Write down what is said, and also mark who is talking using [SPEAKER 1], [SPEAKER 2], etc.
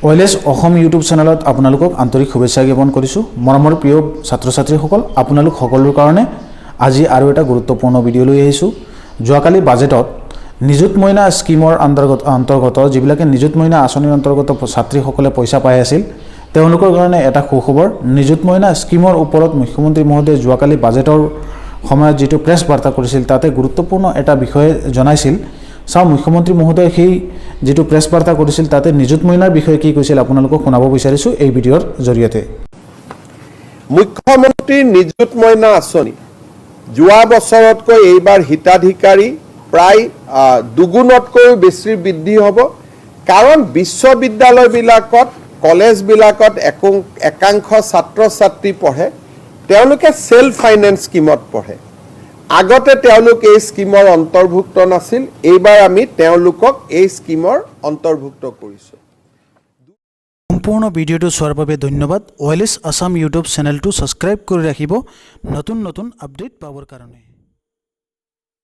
[SPEAKER 1] ওয়েলেছ Assam YouTube চেনেলত আপোনালোকক আন্তৰিক শুভেচ্ছা জ্ঞাপন কৰিছোঁ। মৰমৰ প্ৰিয় ছাত্ৰ ছাত্ৰীসকল, আপোনালোক সকলোৰ কাৰণে আজি আৰু এটা গুৰুত্বপূৰ্ণ ভিডিঅ' লৈ আহিছোঁ। যোৱাকালি বাজেটত নিযুত মইনা স্কিমৰ অন্তৰ্গত যিবিলাকে নিযুত মইনা আঁচনিৰ অন্তৰ্গত ছাত্ৰীসকলে পইচা পাই আছিল, তেওঁলোকৰ কাৰণে এটা সুখবৰ। নিযুত মইনা স্কিমৰ ওপৰত মুখ্যমন্ত্ৰী মহোদয়ে যোৱাকালি বাজেটৰ সময়ত যিটো প্ৰেছ বাৰ্তা কৰিছিল, তাতে গুৰুত্বপূৰ্ণ এটা বিষয়ে জনাইছিল। চাওঁ মুখ্যমন্ত্ৰী মহোদয়ে সেই যেটো প্ৰেছ বাৰ্তা কৰিছিল তাতে নিযুত মইনাৰ বিষয়ে কি কৈছিল আপোনালোকক শুনাব বিচাৰিছো এই ভিডিঅ'ৰ জৰিয়তে।
[SPEAKER 2] মুখ্যমন্ত্ৰী নিযুত মইনা আঁচনি যোৱা বছৰতকৈ এইবাৰ হিতাধিকাৰী প্ৰায় দুগুণতকৈ বেছি বৃদ্ধি হ'ব। কাৰণ বিশ্ববিদ্যালয়বিলাকত কলেজবিলাকত একাংশ ছাত্ৰ ছাত্ৰী পঢ়ে, তেওঁলোকে সেলফ ফাইনেন্স স্কিমত পঢ়ে। আগতে তেওঁলোক এই স্কিমৰ অন্তৰ্ভুক্ত নাছিল, এইবাৰ আমি তেওঁলোকক এই স্কিমৰ অন্তৰ্ভুক্ত কৰিছোঁ।
[SPEAKER 1] সম্পূৰ্ণ ভিডিঅ'টো চোৱাৰ বাবে ধন্যবাদ। ওয়েলেছ আসাম ইউটিউব চেনেলটো সাবস্ক্ৰাইব কৰি ৰাখিব নতুন নতুন আপডেট পাবৰ কাৰণে।